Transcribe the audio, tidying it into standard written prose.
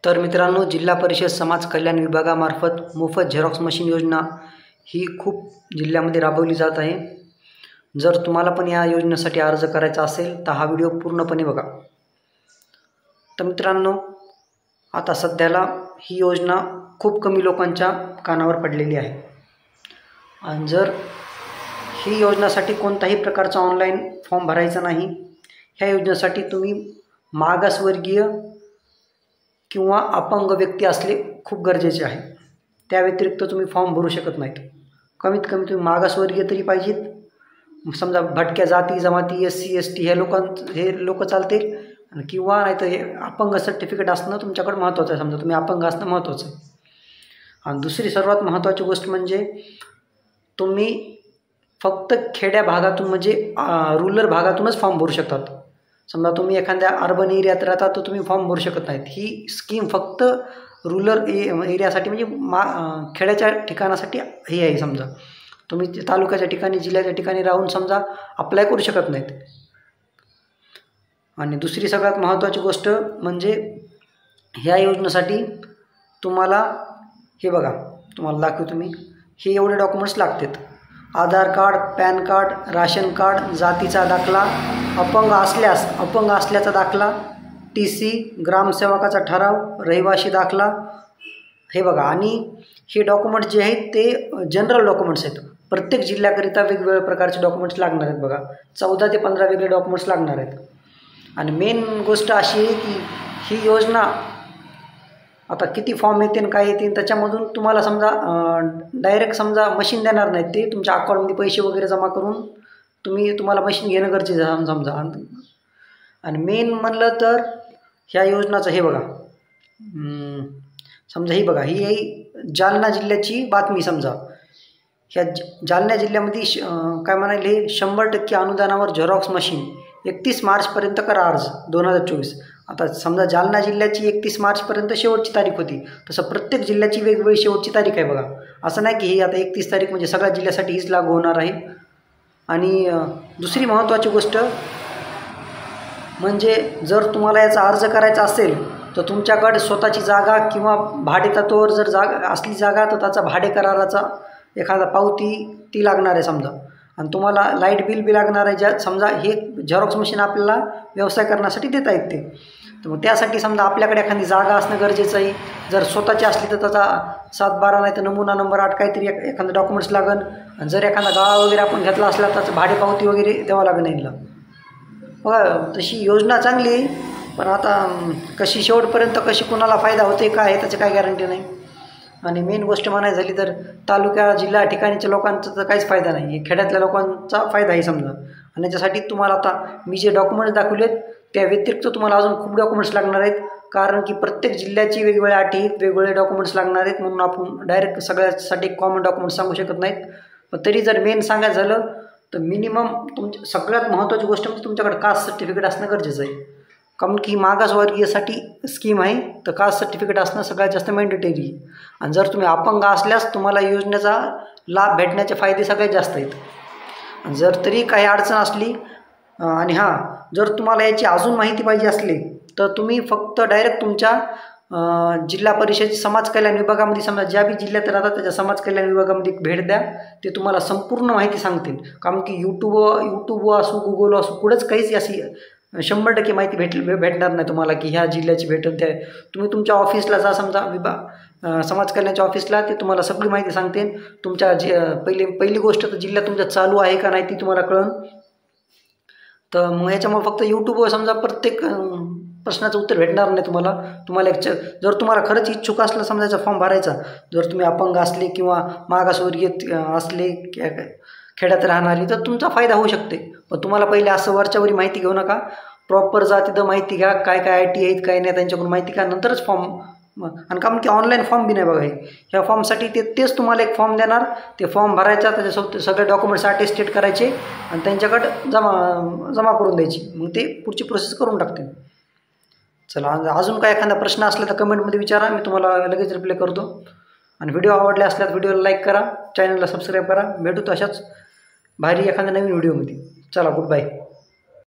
तर मित्रांनो, जिल्हा परिषद समाज कल्याण विभागामार्फत मोफत झेरॉक्स मशीन योजना ही खूप जिल्ह्यामध्ये राबवली जात आहे। जर तुम्हाला पण या योजनेसाठी अर्ज करायचा असेल तर हा व्हिडिओ पूर्णपणे बघा। तर मित्रांनो, आता सध्याला ही योजना खूप कमी लोकांच्या कानावर पडलेली आहे आणि जर ही योजनेसाठी कोणत्याही प्रकारचा ऑनलाइन फॉर्म भरायचा नाही। ह्या योजनेसाठी तुम्ही मागासवर्गीय किंवा अपंग व्यक्ती असले खूप गरजेचे आहे। त्या व्यतिरिक्त तुम्ही फॉर्म भरू शकत नाहीत। कमीत कमी तुम्ही मागासवर्गीय तरी पाहिजेत। समजा भटक्या जाती जमाती SC ST हे लोक चालतील किंवा नाही तर हे अपंग सर्टिफिकेट असणं तुमच्याकडे महत्त्वाचं आहे। समजा तुम्ही अपंग असणं महत्त्वाचं आहे। आणि दुसरी सर्वात महत्त्वाची गोष्ट म्हणजे तुम्ही फक्त खेड्या भागातून म्हणजे रूरल भागातूनच फॉर्म भरू शकतात। समजा तुम्ही एखाद्या अर्बन एरियात राहता तर तुम्ही फॉर्म भरू शकत नाहीत। ही स्कीम फक्त रूरल एरियासाठी म्हणजे खेड्याच्या ठिकाणासाठी ही आहे। समजा तुम्ही तालुक्याच्या ठिकाणी जिल्ह्याच्या ठिकाणी राहून समजा अप्लाय करू शकत नाहीत। आणि दुसरी सगळ्यात महत्त्वाची गोष्ट म्हणजे ह्या योजनेसाठी तुम्हाला हे बघा, तुम्हाला दाखवतो मी, हे एवढे डॉक्युमेंट्स लागतात। Aadhaar card, PAN card, ration card, जातीचा दाखला, अपंग असल्याचा दाखला, TC, ग्रामसेवकाचा ठराव, रहिवासी दाखला, हे बघा। आणि हे डॉक्युमेंट्स जे आहेत ते जनरल डॉक्युमेंट्स आहेत। प्रत्येक जिल्ह्याकरिता वेगवेगळ्या प्रकारचे डॉक्युमेंट्स लागणार आहेत बघा। 14 ते 15 वेगळे डॉक्युमेंट्स लागणार आहेत। आणि मेन गोष्ट अशी आहे की ही योजना आता किती फॉर्म येतील काय येतील त्याच्यामधून तुम्हाला समजा डायरेक्ट समजा मशीन देणार नाहीत। ते तुमच्या अकाउंटमध्ये पैसे वगैरे जमा करून तुम्हाला मशीन घेणं गरजेचं आहे समजा। आणि मेन म्हणलं तर ह्या योजनाचं हे बघा, समजा ही बघा, ही आहे जालना जिल्ह्याची बातमी। समजा ह्या जालना जिल्ह्यामध्ये काय म्हणाले, 100% अनुदानावर झेरॉक्स मशीन 31 मार्चपर्यंत करा अर्ज 2024। आता समजा जालना जिल्ह्याची 31 मार्चपर्यंत शेवटची तारीख होती, तसं प्रत्येक जिल्ह्याची वेगवेगळी शेवटची तारीख आहे बघा। असं नाही की ही आता 31 तारीख म्हणजे सगळ्या जिल्ह्यासाठी हीच लागू होणार आहे। आणि दुसरी महत्त्वाची गोष्ट म्हणजे जर तुम्हाला याचा अर्ज करायचा असेल तर तुमच्याकडे स्वतःची जागा किंवा भाडेतत्त्वावर जर जागा असली जागा तर त्याचा भाडे कराराचा एखादा पावती ती लागणार आहे समजा। आणि तुम्हाला लाईट बिल बी लागणार आहे। ज्या समजा हे झेरॉक्स मशीन आपल्याला व्यवसाय करण्यासाठी देता येते, तर मग त्यासाठी समजा आपल्याकडे एखादी जागा असणं गरजेचं आहे। जर स्वतःची असली तर त्याचा 7/12 नाही तर नमुना नंबर 8 काहीतरी एखादं डॉक्युमेंट्स लागन। आणि जर एखादा गाळा वगैरे आपण घेतला असला त्याचं भाडे पावती वगैरे द्यावं लागेल यांना बघा। तशी योजना चांगली आहे, पण आता कशी शेवटपर्यंत कशी कुणाला फायदा होते काय आहे त्याची काही गॅरंटी नाही। आणि मेन गोष्ट म्हणायची झाली तर तालुक्या जिल्हा ठिकाणीच्या लोकांचा तर काहीच फायदा नाही, हे खेड्यातल्या लोकांचा फायदा आहे समजा। आणि याच्यासाठी तुम्हाला आता मी जे डॉक्युमेंट्स दाखवलेत त्या व्यतिरिक्त तुम्हाला अजून खूप डॉक्युमेंट्स लागणार आहेत, कारण की प्रत्येक जिल्ह्याची वेगवेगळ्या अटी आहेत, वेगवेगळे डॉक्युमेंट्स लागणार आहेत। म्हणून आपण डायरेक्ट सगळ्यासाठी कॉमन डॉक्युमेंट्स सांगू शकत नाहीत। पण तरी जर मेन सांगायचं झालं तर मिनिमम सगळ्यात महत्त्वाची गोष्ट म्हणजे तुमच्याकडे कास्ट सर्टिफिकेट असणं गरजेचं आहे। कारण की मागासवर्गीयसाठी स्कीम आहे तर कास्ट सर्टिफिकेट असणं सगळ्यात जास्त मॅन्डेटरी आहे। आणि जर तुम्ही अपंग असल्यास तुम्हाला योजनेचा लाभ भेटण्याचे फायदे सगळ्यात जास्त आहेत। आणि जर तरी काही अडचण असली आणि जर तुम्हाला याची अजून माहिती पाहिजे असली तर तुम्ही फक्त डायरेक्ट तुमच्या जिल्हा परिषद समाज कल्याण विभागामध्ये समजा ज्या बी जिल्ह्यात राहतात त्याच्या समाज कल्याण विभागामध्ये भेट द्या। ते तुम्हाला संपूर्ण माहिती सांगतील। कारण की यूट्यूब असो गुगल असो कुठंच काहीच अशी 100% माहिती भेटणार नाही तुम्हाला की ह्या जिल्ह्याची भेटेल। त्या तुम्ही तुमच्या ऑफिसला जा समजा समाज कल्याणाच्या ऑफिसला, ते तुम्हाला सगळी माहिती सांगते। तुमच्या पहिली गोष्ट तर जिल्हा तुमचा चालू आहे का नाही ती तुम्हाला कळन। तर मग याच्यामुळे फक्त यूट्यूबवर समजा प्रत्येक प्रश्नाचं उत्तर भेटणार नाही तुम्हाला जर तुम्हाला खरंच इच्छुक असलं समजायचा फॉर्म भरायचा, जर तुम्ही अपंग असले किंवा मागासवर्गीय असले खेड्यात राहणारी तर तुमचा फायदा होऊ शकते। पण तुम्हाला पहिले असं वरच्यावरी माहिती घेऊ नका, प्रॉपर जा तिथं माहिती घ्या, काय IT आहेत काय नाही त्यांच्याकडून माहिती घ्या, नंतरच फॉर्म। आणि कारण की ऑनलाईन फॉर्म बी नाही बघा, ह्या फॉर्मसाठी तेच तुम्हाला एक फॉर्म देणार, ते फॉर्म भरायचा, त्याच्यासोबत सगळे डॉक्युमेंट्स अटेस्टेड करायचे आणि त्यांच्याकडे जमा करून द्यायची, मग ते पुढची प्रोसेस करून टाकते। चला, अजून काय एखादा प्रश्न असला तर कमेंटमध्ये विचारा, मी तुम्हाला लगेच रिप्लाय करतो। आणि व्हिडिओ आवडले असल्यास व्हिडिओला लाईक करा, चॅनलला सबस्क्राईब करा। भेटू अशाच भारी एखाद्या नवीन व्हिडिओमध्ये। चला, गुड बाय।